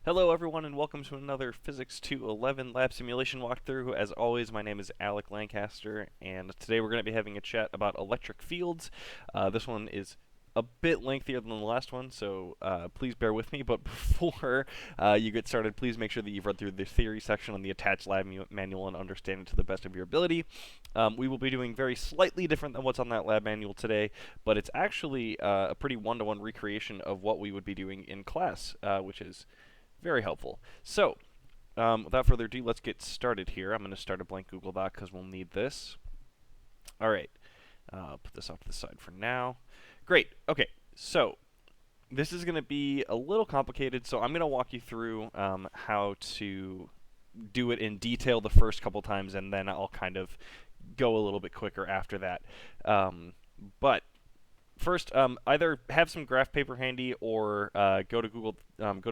Hello everyone and welcome to another Physics 211 lab simulation walkthrough. As always, my name is Alec Lancaster and today we're going to be having a chat about electric fields. This one is a bit lengthier than the last one, so please bear with me. But before you get started, please make sure that you've read through the theory section on the attached lab manual and understand it to the best of your ability. We will be doing very slightly different than what's on that lab manual today, but it's actually a pretty one-to-one recreation of what we would be doing in class, which is very helpful. So, without further ado, let's get started here. I'm going to start a blank Google Doc because we'll need this. All right. Put this off to the side for now. Great. Okay. So, this is going to be a little complicated, so I'm going to walk you through how to do it in detail the first couple times, and then I'll kind of go a little bit quicker after that. But first, either have some graph paper handy or go to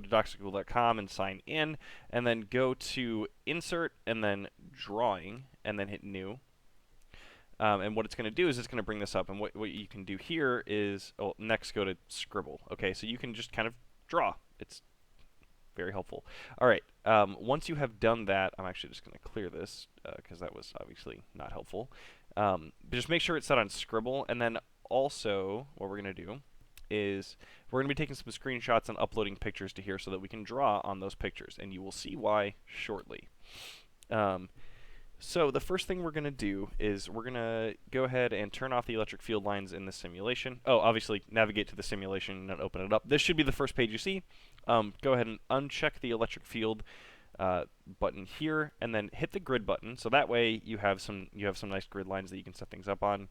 docs.google.com and sign in, and then go to Insert and then Drawing, and then hit New. And what it's going to do is it's going to bring this up, and what you can do here is next go to Scribble. Okay, so you can just kind of draw. It's very helpful. All right. Once you have done that, I'm actually just going to clear this because that was obviously not helpful. But just make sure it's set on Scribble, and then also what we're going to do is we're going to be taking some screenshots and uploading pictures to here so that we can draw on those pictures, and you will see why shortly. So the first thing we're going to do is we're going to go ahead and turn off the electric field lines in the simulation. Oh, obviously navigate to the simulation and open it up. This should be the first page you see. Go ahead and uncheck the electric field button here, and then hit the grid button. So that way you have some nice grid lines that you can set things up on.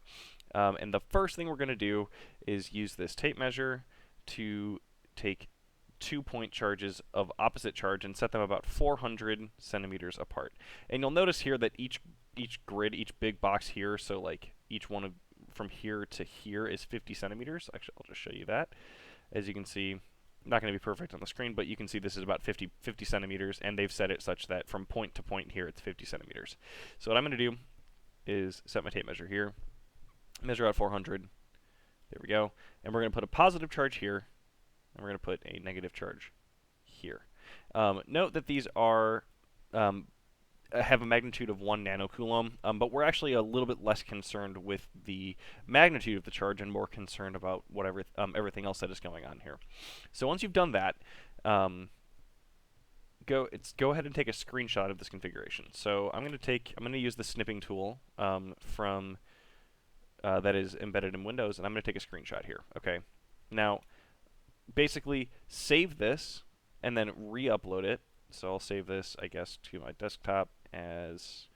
And the first thing we're going to do is use this tape measure to take 2-point charges of opposite charge and set them about 400 centimeters apart. And you'll notice here that each grid, each big box here, so like each one of from here to here is 50 centimeters. Actually, I'll just show you that. As you can see, not going to be perfect on the screen, but you can see this is about 50 centimeters, and they've set it such that from point to point here it's 50 centimeters. So what I'm going to do is set my tape measure here, measure out 400. There we go. And we're going to put a positive charge here, and we're going to put a negative charge here. Note that these are have a magnitude of 1 nanocoulomb, but we're actually a little bit less concerned with the magnitude of the charge and more concerned about whatever everything else that is going on here. So once you've done that, go ahead and take a screenshot of this configuration. So I'm going to use the snipping tool from that is embedded in Windows, and I'm going to take a screenshot here. Okay. Now, basically save this and then re-upload it. So I'll save this, I guess, to my desktop as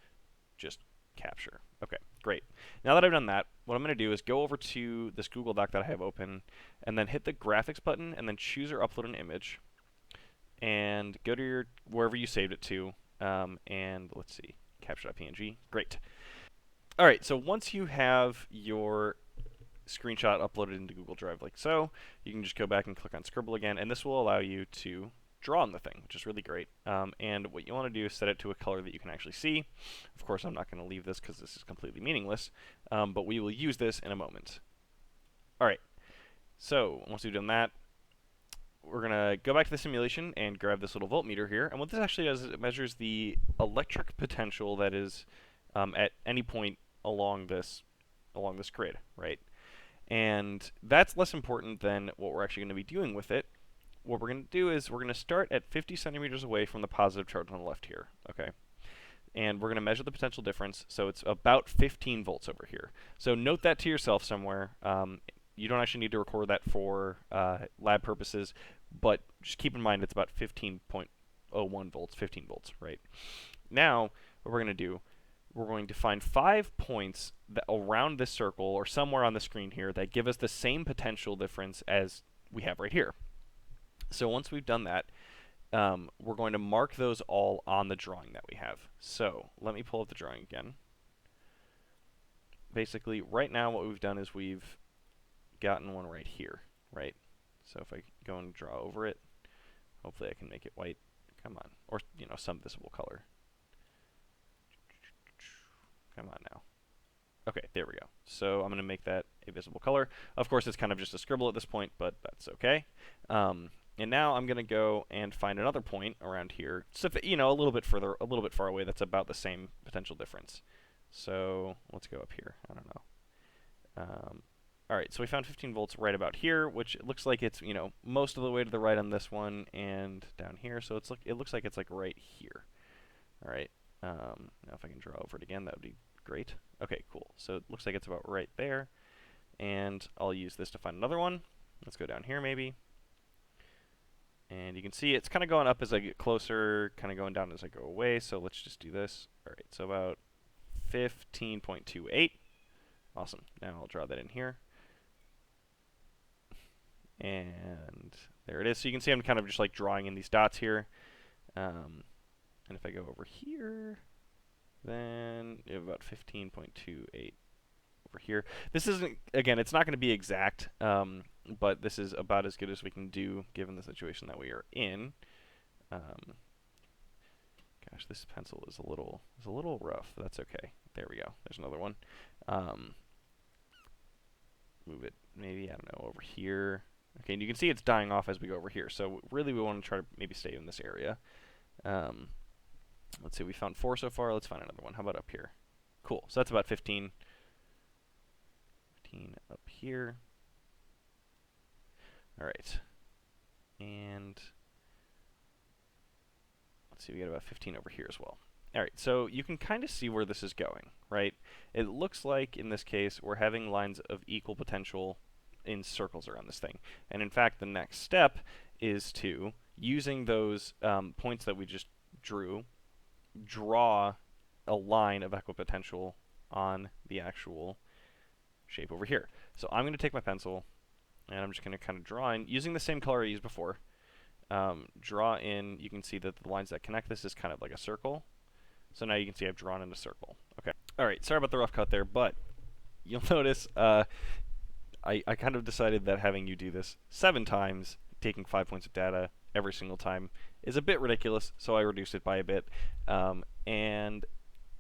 just capture. Okay, great. Now that I've done that, what I'm going to do is go over to this Google Doc that I have open, and then hit the graphics button, and then choose or upload an image, and go to your wherever you saved it to, and let's see, capture.png. Great. All right, so once you have your screenshot uploaded into Google Drive like so, you can just go back and click on Scribble again, and this will allow you to draw on the thing, which is really great. And what you want to do is set it to a color that you can actually see. Of course, I'm not going to leave this because this is completely meaningless, but we will use this in a moment. All right, so once we've done that, we're going to go back to the simulation and grab this little voltmeter here. And what this actually does is it measures the electric potential that is at any point along this grid, right? And that's less important than what we're actually going to be doing with it. What we're going to do is we're going to start at 50 centimeters away from the positive charge on the left here, okay? And we're going to measure the potential difference, so it's about 15 volts over here. So note that to yourself somewhere. You don't actually need to record that for lab purposes, but just keep in mind it's about 15.01 volts, 15 volts, right? Now, what we're going to do, we're going to find 5 points that around this circle or somewhere on the screen here that give us the same potential difference as we have right here. So once we've done that, we're going to mark those all on the drawing that we have. So let me pull up the drawing again. Basically, right now what we've done is we've gotten one right here, right? So if I go and draw over it, hopefully I can make it white. Come on. Or, some visible color. Come on now. Okay, there we go. So I'm going to make that a visible color. Of course, it's kind of just a scribble at this point, but that's okay. And now I'm going to go and find another point around here, so you know, a little bit further, a little bit far away. That's about the same potential difference. So let's go up here. I don't know. All right, so we found 15 volts right about here, which it looks like it's, you know, most of the way to the right on this one and down here. So it looks like it's like right here. All right. Now if I can draw over it again, that would be great. Okay, cool. So it looks like it's about right there. And I'll use this to find another one. Let's go down here maybe. And you can see it's kind of going up as I get closer, kind of going down as I go away. So let's just do this. All right, so about 15.28. Awesome. Now I'll draw that in here. And there it is. So you can see I'm kind of just like drawing in these dots here. And if I go over here, then you have about 15.28 over here. This isn't, again, it's not going to be exact, but this is about as good as we can do given the situation that we are in. Gosh, this pencil is a little rough. But that's okay. There we go. There's another one. Move it maybe, I don't know, over here. Okay, and you can see it's dying off as we go over here. So really we want to try to maybe stay in this area. Let's see, we found 4 so far. Let's find another one. How about up here? Cool. So that's about 15. 15 up here. All right. And let's see, we got about 15 over here as well. All right, so you can kind of see where this is going, right? It looks like, in this case, we're having lines of equal potential in circles around this thing. And in fact, the next step is to, using those points that we just drew, draw a line of equipotential on the actual shape over here. So I'm going to take my pencil, and I'm just going to kind of draw in, using the same color I used before. Draw in, you can see that the lines that connect this is kind of like a circle. So now you can see I've drawn in a circle. Okay. All right, sorry about the rough cut there, but you'll notice I kind of decided that having you do this 7 times, taking 5 points of data every single time, is a bit ridiculous, so I reduced it by a bit. And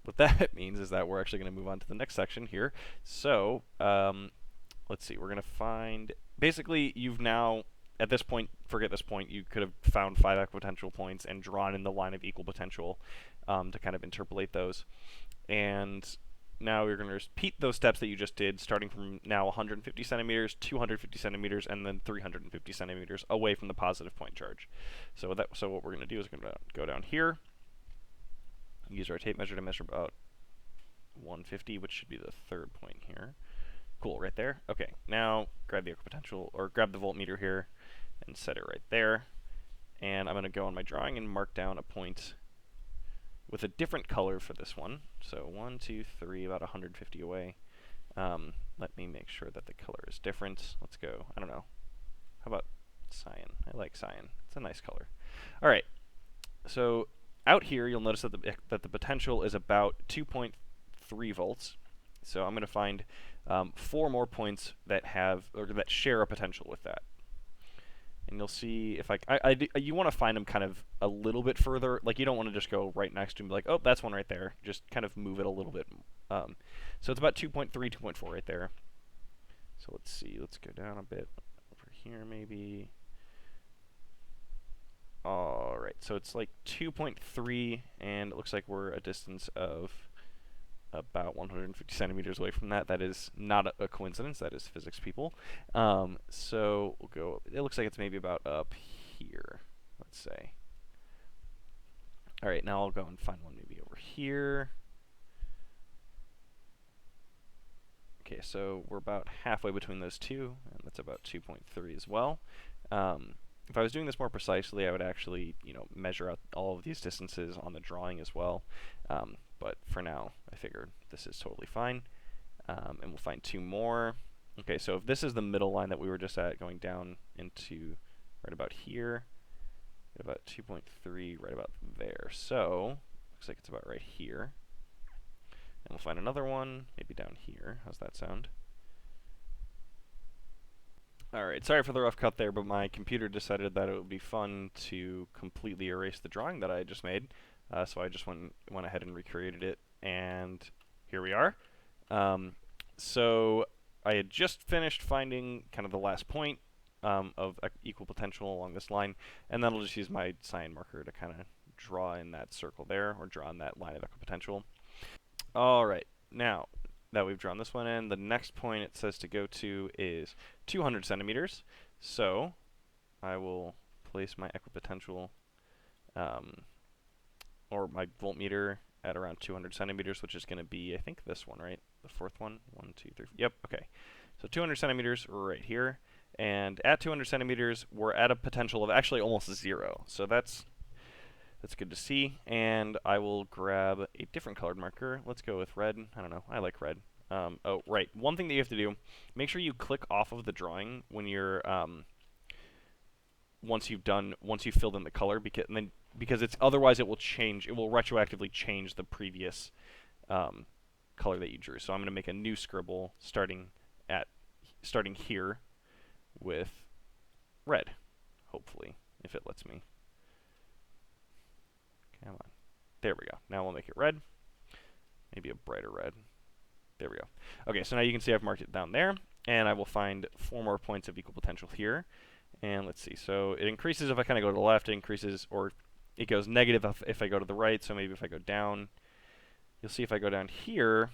what that means is that we're actually going to move on to the next section here. So let's see, we're going to find, basically you've now, at this point, forget this point, you could have found 5 equipotential points and drawn in the line of equal potential to kind of interpolate those. And now you're going to repeat those steps that you just did, starting from now 150 centimeters, 250 centimeters, and then 350 centimeters away from the positive point charge. So what we're going to do is we're going to go down here, use our tape measure to measure about 150, which should be the 3rd point here. Cool, right there. Okay, now grab the equipotential, or grab the voltmeter here, and set it right there. And I'm going to go on my drawing and mark down a point with a different color for this one. So 1, 2, 3, about 150 away. Let me make sure that the color is different. Let's go, I don't know, how about cyan? I like cyan. It's a nice color. All right, so out here you'll notice that the potential is about 2.3 volts. So I'm going to find 4 more points that have, or that share a potential with that. And you'll see if you want to find them kind of a little bit further. Like, you don't want to just go right next to them and be like, oh, that's one right there. Just kind of move it a little bit. So it's about 2.3, 2.4 right there. So let's see. Let's go down a bit over here maybe. All right. So it's like 2.3, and it looks like we're a distance of about 150 centimeters away from that. That is not a coincidence. That is physics, people. So we'll go, it looks like it's maybe about up here, let's say. All right, now I'll go and find one maybe over here. Okay, so we're about halfway between those two, and that's about 2.3 as well. If I was doing this more precisely, I would actually, measure out all of these distances on the drawing as well. But for now, I figured this is totally fine. And we'll find 2 more. Okay, so if this is the middle line that we were just at, going down into right about here, about 2.3 right about there. So, looks like it's about right here. And we'll find another one, maybe down here. How's that sound? Alright, sorry for the rough cut there, but my computer decided that it would be fun to completely erase the drawing that I just made. So I just went ahead and recreated it, and here we are. So I had just finished finding kind of the last point of equal potential along this line, and then I'll just use my cyan marker to kind of draw in that circle there, or draw in that line of equipotential. Alright, now that we've drawn this one in, the next point it says to go to is 200 centimeters. So I will place my equipotential, or my voltmeter at around 200 centimeters, which is going to be, I think, this one, right? The fourth one? 1, 2, 3. Yep, okay. So 200 centimeters right here. And at 200 centimeters, we're at a potential of actually almost 0. So that's good to see. And I will grab a different colored marker. Let's go with red. I don't know. I like red. Oh, right. One thing that you have to do, make sure you click off of the drawing when you're, once you've filled in the color, because it's otherwise it will change. It will retroactively change the previous color that you drew. So I'm going to make a new scribble starting here with red, hopefully, if it lets me. Come on. There we go. Now we'll make it red. Maybe a brighter red. There we go. Okay, so now you can see I've marked it down there, and I will find 4 more points of equal potential here. And let's see. So it increases if I kind of go to the left. It increases, or it goes negative if I go to the right. So maybe if I go down, you'll see if I go down here,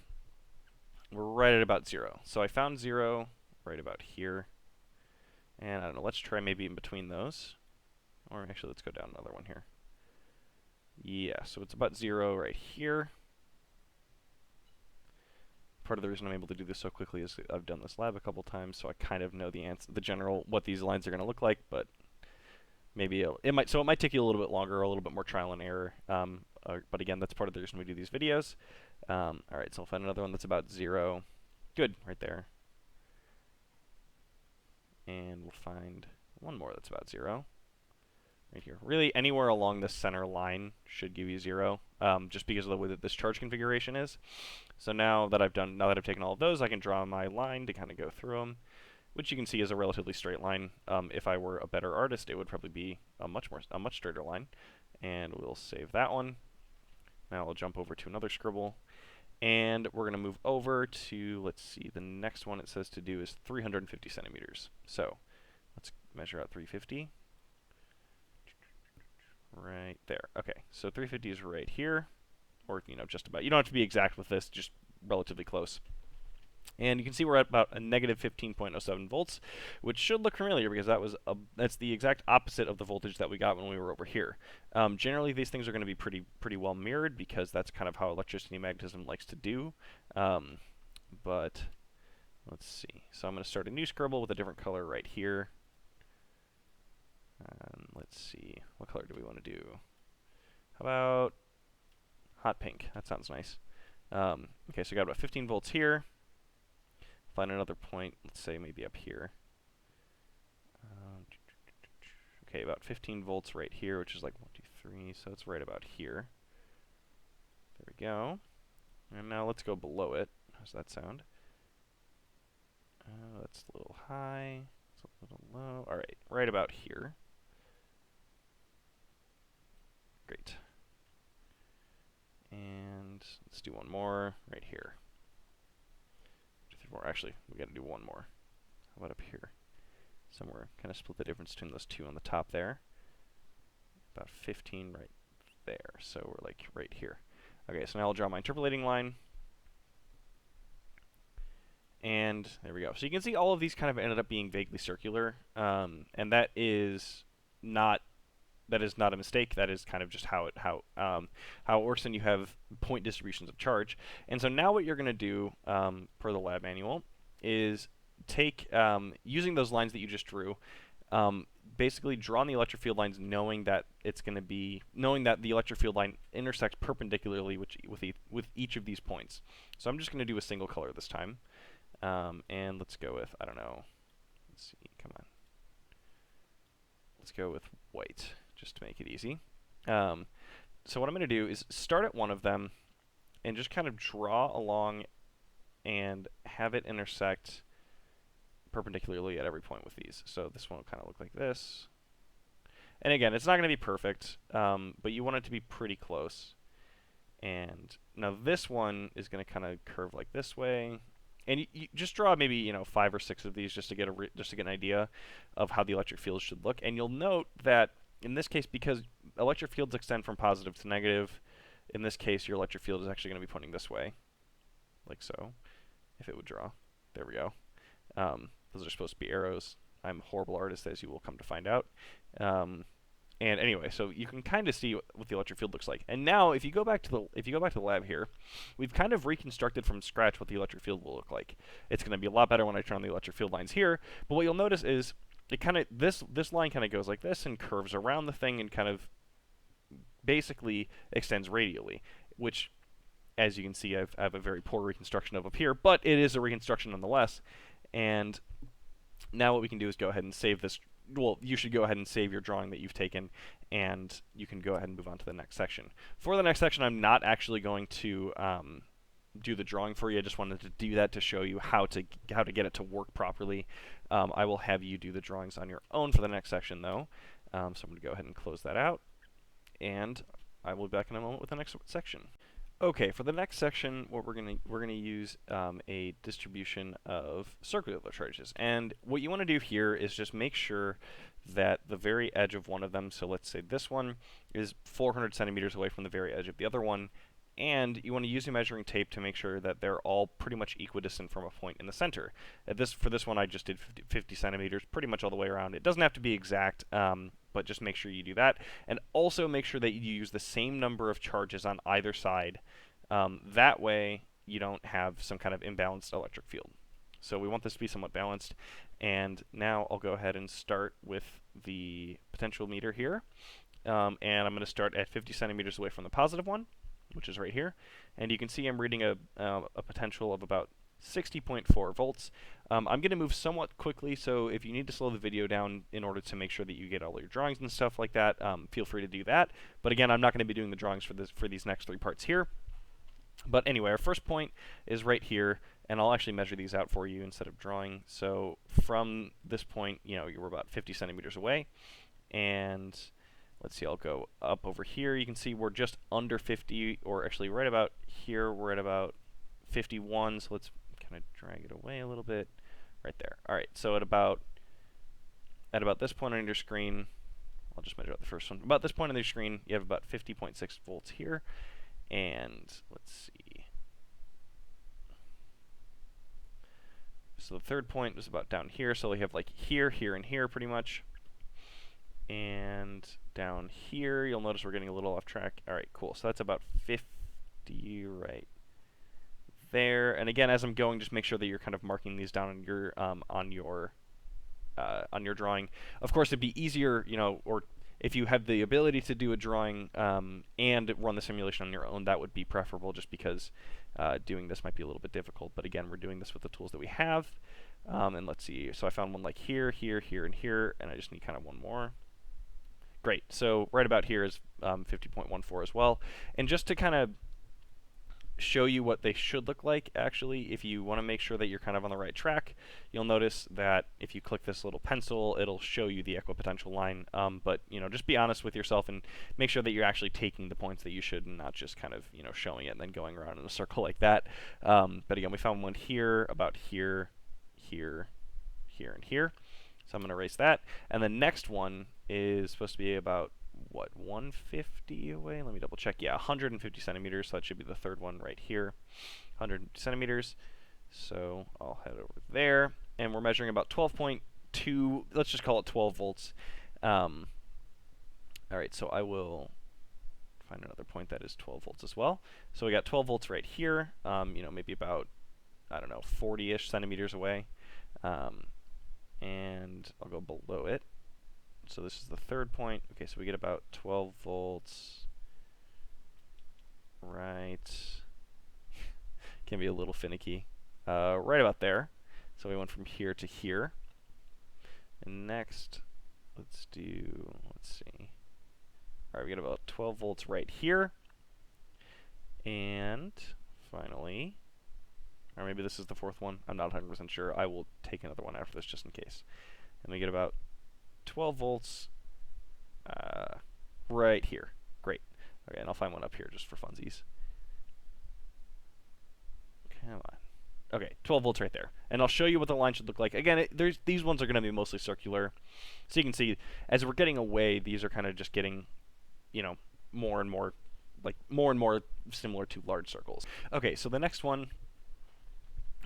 we're right at about 0. So I found 0 right about here. And I don't know, let's try maybe in between those. Or actually, let's go down another one here. Yeah, so it's about 0 right here. Part of the reason I'm able to do this so quickly is I've done this lab a couple times, so I kind of know the general, what these lines are going to look like, but maybe it might take you a little bit longer, a little bit more trial and error. But again, that's part of the reason we do these videos. Alright, so I'll find another one that's about 0. Good, right there. And we'll find one more that's about 0. Right here. Really, anywhere along this center line should give you 0, just because of the way that this charge configuration is. So now that I've taken all of those, I can draw my line to kind of go through them, which you can see is a relatively straight line. If I were a better artist, it would probably be a much straighter line. And we'll save that one. Now we'll jump over to another scribble, and we're going to move over to, let's see, the next one it says to do is 350 centimeters. So let's measure out 350. Right there. Okay, so 350 is right here, or just about. You don't have to be exact with this, just relatively close. And you can see we're at about a negative 15.07 volts, which should look familiar because that's the exact opposite of the voltage that we got when we were over here. Generally, these things are going to be pretty well mirrored because that's kind of how electricity and magnetism likes to do. But let's see. So I'm going to start a new scribble with a different color right here. Let's see, what color do we want to do? How about hot pink? That sounds nice. Okay, so we got about 15 volts here. Find another point, let's say maybe up here. Okay, about 15 volts right here, which is like 1, 2, 3, so it's right about here. There we go. And now let's go below it. How's that sound? That's a little high. It's a little low. All right, right about here. Great. And let's do one more right here. 2, 3, 4. Actually, we got to do one more. How about up here? Somewhere, kind of split the difference between those two on the top there. About 15 right there. So we're like right here. Okay, so now I'll draw my interpolating line. And there we go. So you can see all of these kind of ended up being vaguely circular, and that is not a mistake. That is kind of just how it works. And you have point distributions of charge. And so now what you're going to do, per the lab manual, is take using those lines that you just drew. Basically, draw on the electric field lines, knowing that the electric field line intersects perpendicularly with each of these points. So I'm just going to do a single color this time. And let's go with, I don't know, let's see, come on. Let's go with white, just to make it easy. So what I'm going to do is start at one of them and just kind of draw along and have it intersect perpendicularly at every point with these. So this one will kind of look like this. And again, it's not going to be perfect, but you want it to be pretty close. And now this one is going to kind of curve like this way. And you just draw maybe 5 or 6 of these just to get an idea of how the electric field should look. And you'll note that in this case, because electric fields extend from positive to negative, in this case your electric field is actually going to be pointing this way, like so. If it would draw, there we go. Those are supposed to be arrows. I'm a horrible artist, as you will come to find out. And anyway, so you can kind of see what the electric field looks like. And now, if you go back to the lab here, we've kind of reconstructed from scratch what the electric field will look like. It's going to be a lot better when I turn on the electric field lines here. But what you'll notice is it kind of this line kind of goes like this and curves around the thing and kind of basically extends radially, which, as you can see, I have a very poor reconstruction of up here, but it is a reconstruction nonetheless. And now what we can do is go ahead and save this. Well, you should go ahead and save your drawing that you've taken, and you can go ahead and move on to the next section. For the next section, I'm not actually going to do the drawing for you. I just wanted to do that to show you how to get it to work properly. I will have you do the drawings on your own for the next section, though. So I'm going to go ahead and close that out, and I will be back in a moment with the next section. Okay, for the next section, what we're gonna use a distribution of circular charges, and what you want to do here is just make sure that the very edge of one of them, so let's say this one, is 400 centimeters away from the very edge of the other one, and you want to use a measuring tape to make sure that they're all pretty much equidistant from a point in the center. For this one, I just did 50 centimeters, pretty much all the way around. It doesn't have to be exact, but just make sure you do that. And also make sure that you use the same number of charges on either side. That way, you don't have some kind of imbalanced electric field. So we want this to be somewhat balanced. And now I'll go ahead and start with the potential meter here. And I'm going to start at 50 centimeters away from the positive one, which is right here. And you can see I'm reading a potential of about 60.4 volts. I'm going to move somewhat quickly, so if you need to slow the video down in order to make sure that you get all your drawings and stuff like that, feel free to do that. But again, I'm not going to be doing the drawings for these next 3 parts here. But anyway, our first point is right here, and I'll actually measure these out for you instead of drawing. So from this point, you're about 50 centimeters away, and let's see, I'll go up over here. You can see we're just under 50, or actually right about here, we're at about 51, so let's kind of drag it away a little bit. Right there. All right, so at about this point on your screen, I'll just measure out the first one. About this point on your screen, you have about 50.6 volts here. And let's see. So the third point was about down here. So we have like here, here, and here pretty much. And down here, you'll notice we're getting a little off track. All right, cool. So that's about 50 right there. And again, as I'm going, just make sure that you're kind of marking these down on your drawing. Of course, it'd be easier, or if you have the ability to do a drawing and run the simulation on your own, that would be preferable, just because doing this might be a little bit difficult. But again, we're doing this with the tools that we have. And let's see. So I found one like here, here, here, and here, and I just need kind of one more. Great. So right about here is 50.14 as well. And just to kind of show you what they should look like, actually, if you want to make sure that you're kind of on the right track, you'll notice that if you click this little pencil, it'll show you the equipotential line. But just be honest with yourself and make sure that you're actually taking the points that you should, and not just kind of showing it and then going around in a circle like that. But again, we found one here, about here, here, here, and here. So I'm going to erase that. And the next one is supposed to be about, what, 150 away? Let me double check. Yeah, 150 centimeters, so that should be the third one right here. 150 centimeters. So I'll head over there, and we're measuring about 12.2, let's just call it 12 volts. All right, so I will find another point that is 12 volts as well. So we got 12 volts right here, maybe about, I don't know, 40-ish centimeters away. And I'll go below it. So this is the third point. Okay, so we get about 12 volts. Right. Can be a little finicky. Right about there. So we went from here to here. And next, let's see. All right, we get about 12 volts right here. And finally, or maybe this is the fourth one. I'm not 100% sure. I will take another one after this just in case. And we get about 12 volts right here. Great. Okay, and I'll find one up here just for funsies. Come on. Okay, 12 volts right there. And I'll show you what the line should look like. Again, these ones are going to be mostly circular. So you can see, as we're getting away, these are kind of just getting, you know, more and more similar to large circles. Okay, so the next one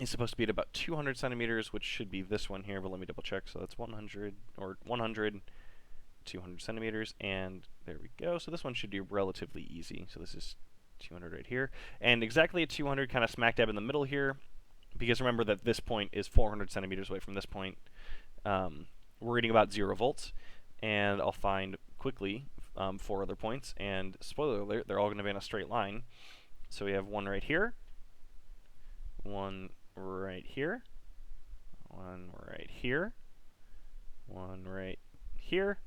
is supposed to be at about 200 centimeters, which should be this one here, but let me double check. So that's 100, 200 centimeters, and there we go. So this one should be relatively easy. So this is 200 right here. And exactly at 200, kind of smack dab in the middle here, because remember that this point is 400 centimeters away from this point. We're reading about 0 volts, and I'll find quickly 4 other points, and spoiler alert, they're all going to be in a straight line. So we have one right here, one right here, one right here, one right here,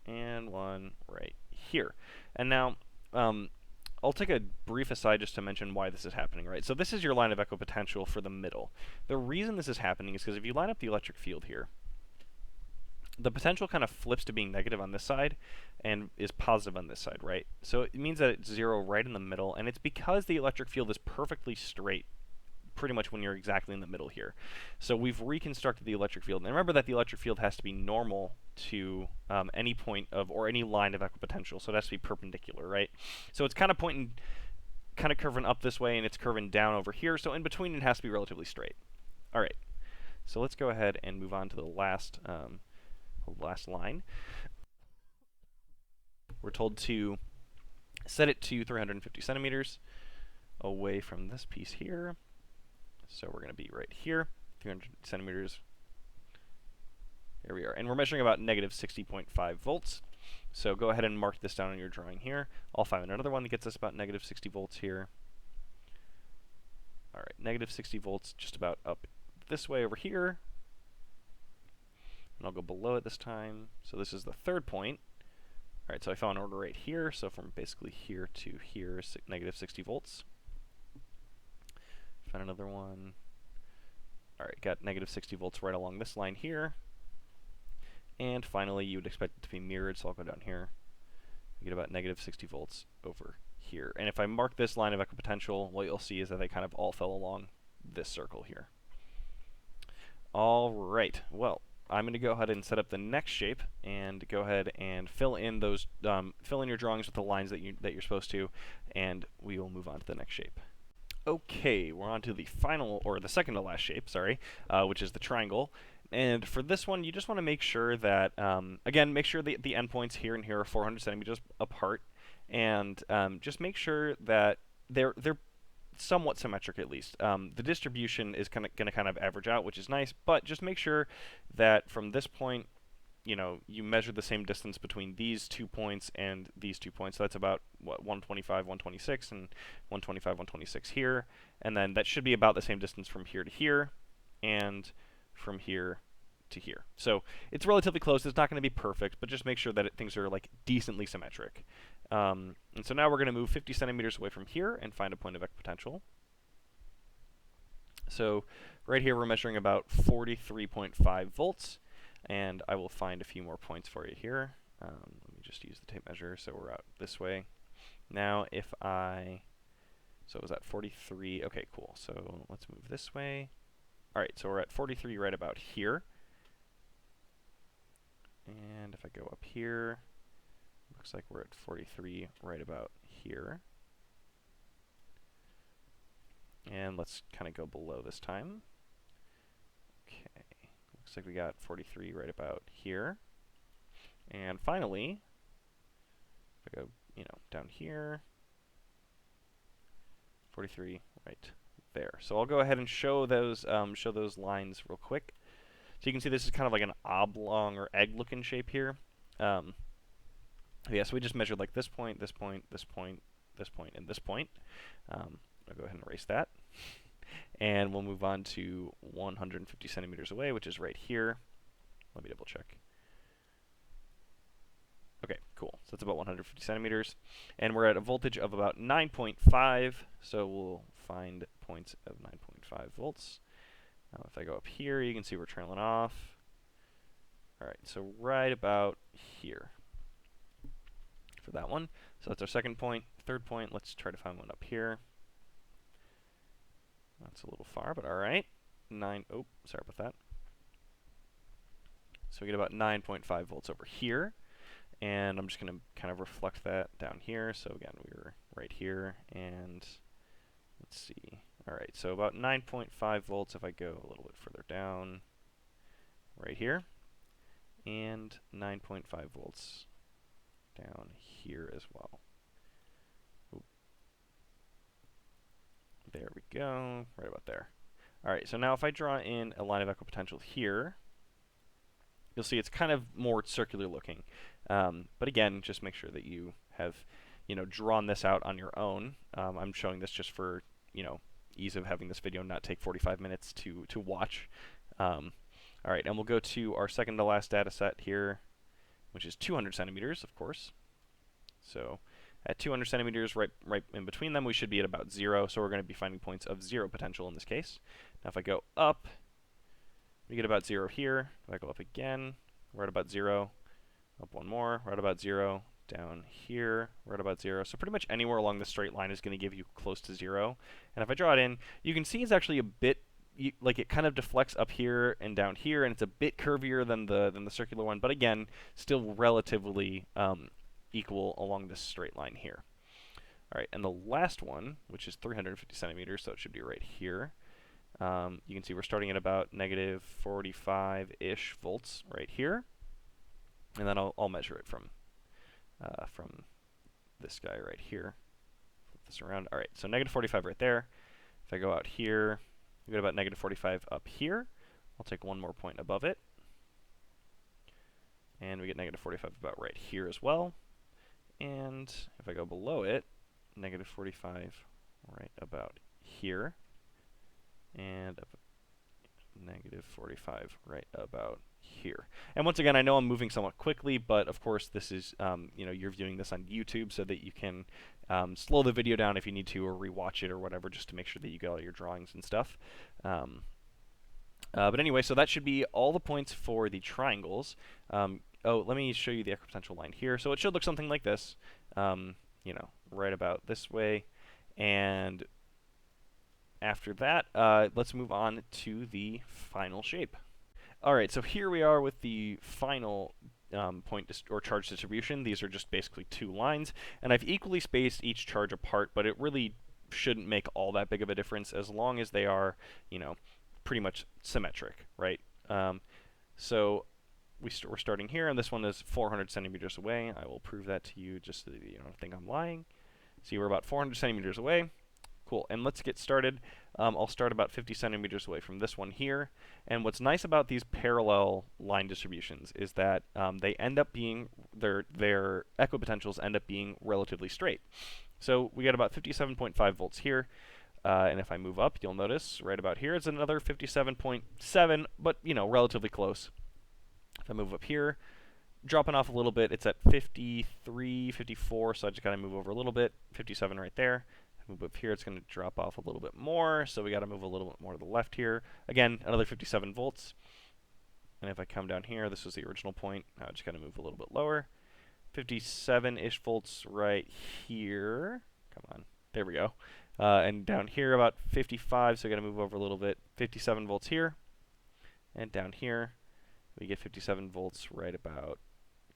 and one right here. And now, I'll take a brief aside just to mention why this is happening, right? So this is your line of equipotential for the middle. The reason this is happening is because if you line up the electric field here, the potential kind of flips to being negative on this side and is positive on this side, right? So it means that it's 0 right in the middle, and it's because the electric field is perfectly straight pretty much when you're exactly in the middle here. So we've reconstructed the electric field. And remember that the electric field has to be normal to any point of, or any line of equipotential, so it has to be perpendicular, right? So it's kind of pointing, kind of curving up this way, and it's curving down over here, so in between it has to be relatively straight. All right, so let's go ahead and move on to the last line. We're told to set it to 350 centimeters away from this piece here. So we're going to be right here, 300 centimeters. Here we are. And we're measuring about negative 60.5 volts. So go ahead and mark this down on your drawing here. I'll find another one that gets us about negative 60 volts here. All right, negative 60 volts just about up this way over here. And I'll go below it this time. So this is the third point. All right, so I found an order right here. So from basically here to here is negative 60 volts. Found another one. All right, got negative 60 volts right along this line here. And finally, you would expect it to be mirrored, so I'll go down here. You get about negative 60 volts over here. And if I mark this line of equipotential, what you'll see is that they kind of all fell along this circle here. All right, well, I'm going to go ahead and set up the next shape and go ahead and fill in those, fill in your drawings with the lines that you're supposed to, and we will move on to the next shape. Okay, we're on to the final, or the second to last shape, sorry, which is the triangle. And for this one, you just want to make sure that, again, make sure the endpoints here and here are 400 centimeters apart, and just make sure that they're somewhat symmetric at least. The distribution is going to kind of average out, which is nice, but just make sure that from this point, you know, you measure the same distance between these 2 points and these 2 points. So that's about, what, 125, 126, and 125, 126 here. And then that should be about the same distance from here to here, and from here to here. So it's relatively close. It's not going to be perfect, but just make sure that things are like decently symmetric. And so now we're going to move 50 centimeters away from here and find a point of equipotential. So right here we're measuring about 43.5 volts. And I will find a few more points for you here. Let me just use the tape measure, so we're out this way. Now if so was that 43? Okay, cool. So let's move this way. All right, so we're at 43 right about here. And if I go up here, looks like we're at 43 right about here. And let's kind of go below this time. Looks like we got 43 right about here. And finally, if I go, down here, 43 right there. So I'll go ahead and show those lines real quick. So you can see this is kind of like an oblong or egg-looking shape here. Yeah, so we just measured like this point, this point, this point, this point, and this point. I'll go ahead and erase that. And we'll move on to 150 centimeters away, which is right here. Let me double check. Okay, cool. So that's about 150 centimeters. And we're at a voltage of about 9.5, so we'll find points of 9.5 volts. Now if I go up here, you can see we're trailing off. All right, so right about here for that one. So that's our second point. Third point, let's try to find one up here. That's a little far, but all right. Oh, sorry about that. So we get about 9.5 volts over here. And I'm just going to kind of reflect that down here. So again, we were right here, and let's see. All right, so about 9.5 volts if I go a little bit further down right here, and 9.5 volts down here as well. Oop. There we go, right about there. All right, so now if I draw in a line of equipotential here, you'll see it's kind of more circular looking. But again, just make sure that you have, drawn this out on your own. I'm showing this just for, ease of having this video not take 45 minutes to watch. All right, and we'll go to our second to last data set here, which is 200 centimeters, of course. So at 200 centimeters, right in between them, we should be at about 0. So we're going to be finding points of 0 potential in this case. Now if I go up, we get about 0 here. If I go up again, we're at about 0. Up one more, right about 0. Down here, right about 0. So pretty much anywhere along the straight line is going to give you close to 0. And if I draw it in, you can see it's actually a bit, like it kind of deflects up here and down here, and it's a bit curvier than the circular one, but again, still relatively equal along this straight line here. All right, and the last one, which is 350 centimeters, so it should be right here. You can see we're starting at about negative 45-ish volts right here, and then I'll measure it from this guy right here. Flip this around. All right, so negative 45 right there. If I go out here, we get about negative 45 up here. I'll take one more point above it, and we get negative 45 about right here as well. And if I go below it, negative 45 right about here, and negative 45 right about here. And once again, I know I'm moving somewhat quickly, but of course this is, you're viewing this on YouTube so that you can slow the video down if you need to, or rewatch it or whatever, just to make sure that you get all your drawings and stuff. But anyway, so that should be all the points for the triangles. Oh, let me show you the equipotential line here. So it should look something like this, right about this way. And after that, let's move on to the final shape. All right, so here we are with the final point or charge distribution. These are just basically two lines, and I've equally spaced each charge apart, but it really shouldn't make all that big of a difference as long as they are, pretty much symmetric, right? So we're starting here, and this one is 400 centimeters away. I will prove that to you just so that you don't think I'm lying. See, we're about 400 centimeters away. Cool, and let's get started. I'll start about 50 centimeters away from this one here. And what's nice about these parallel line distributions is that they end up being, their equipotentials end up being relatively straight. So we get about 57.5 volts here. And if I move up, you'll notice right about here it's another 57.7, but relatively close. If I move up here, dropping off a little bit, it's at 53, 54, so I just gotta move over a little bit. 57 right there. If I move up here, it's gonna drop off a little bit more, so we gotta move a little bit more to the left here. Again, another 57 volts. And if I come down here, this was the original point. Now I just gotta move a little bit lower. 57-ish volts right here. Come on, there we go. And down here about 55, so I gotta move over a little bit. 57 volts here, and down here we get 57 volts right about,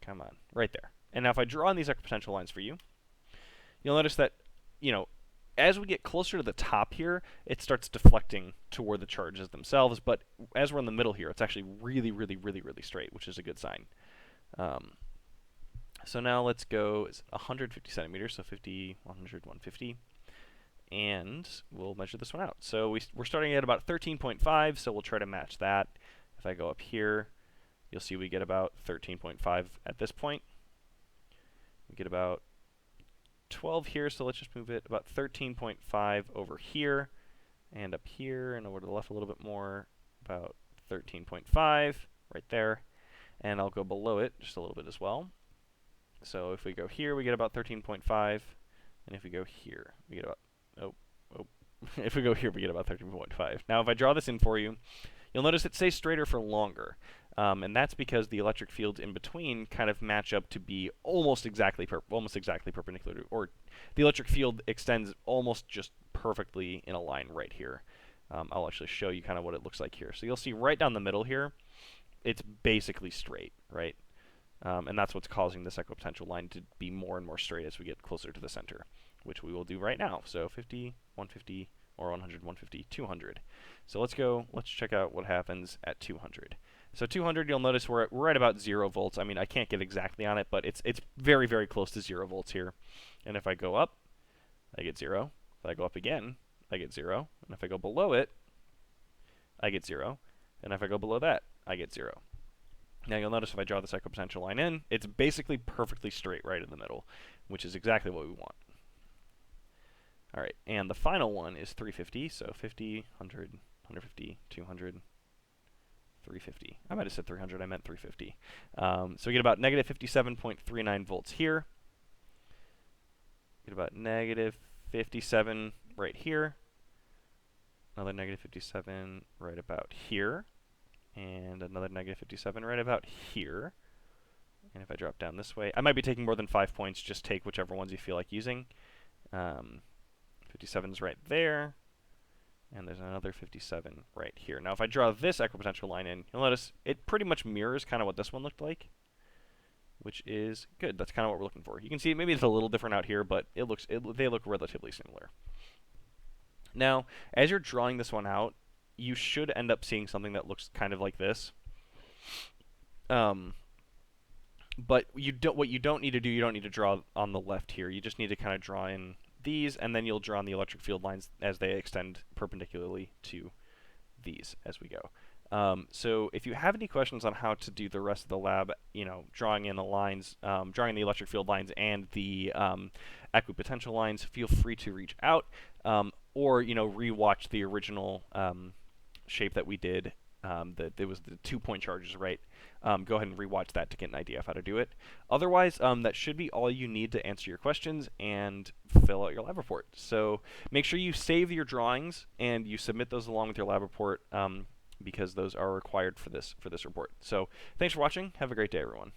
come on, right there. And now if I draw on these equipotential lines for you, you'll notice that, as we get closer to the top here, it starts deflecting toward the charges themselves, but as we're in the middle here, it's actually really, really, really, really straight, which is a good sign. So now let's go 150 centimeters, so 50, 100, 150. And we'll measure this one out. So we're starting at about 13.5, so we'll try to match that. If I go up here, you'll see we get about 13.5 at this point. We get about 12 here, so let's just move it about 13.5 over here, and up here, and over to the left a little bit more, about 13.5 right there. And I'll go below it just a little bit as well. So if we go here, we get about 13.5, and if we go here, we get about if we go here, we get about 13.5. Now, if I draw this in for you, you'll notice it stays straighter for longer. And that's because the electric fields in between kind of match up to be almost exactly perpendicular to, or the electric field extends almost just perfectly in a line right here. I'll actually show you kind of what it looks like here. So you'll see right down the middle here, it's basically straight, right? And that's what's causing this equipotential line to be more and more straight as we get closer to the center, which we will do right now. So 50, 150, or 100, 150, 200. So let's check out what happens at 200. So 200, you'll notice we're at about 0 volts. I mean, I can't get exactly on it, but it's very, very close to 0 volts here. And if I go up, I get 0. If I go up again, I get 0. And if I go below it, I get 0. And if I go below that, I get 0. Now you'll notice if I draw this equipotential line in, it's basically perfectly straight right in the middle, which is exactly what we want. All right, and the final one is 350, so 50, 100, 150, 200, 350. I might have said 300, I meant 350. So we get about negative 57.39 volts here. Get about negative 57 right here. Another negative 57 right about here. And another negative 57 right about here. And if I drop down this way, I might be taking more than 5 points. Just take whichever ones you feel like using. 57's right there. And there's another 57 right here. Now, if I draw this equipotential line in, you'll notice it pretty much mirrors kind of what this one looked like, which is good. That's kind of what we're looking for. You can see maybe it's a little different out here, but they look relatively similar. Now, as you're drawing this one out, you should end up seeing something that looks kind of like this. But what you don't need to do, you don't need to draw on the left here. You just need to kind of draw in these, and then you'll draw on the electric field lines as they extend perpendicularly to these as we go. So if you have any questions on how to do the rest of the lab, drawing in the lines, drawing the electric field lines and the equipotential lines, feel free to reach out, or rewatch the original shape that we did. There was the 2-point charges, right? Go ahead and rewatch that to get an idea of how to do it. Otherwise, that should be all you need to answer your questions and fill out your lab report. So make sure you save your drawings and you submit those along with your lab report, because those are required for this report. So thanks for watching. Have a great day, everyone.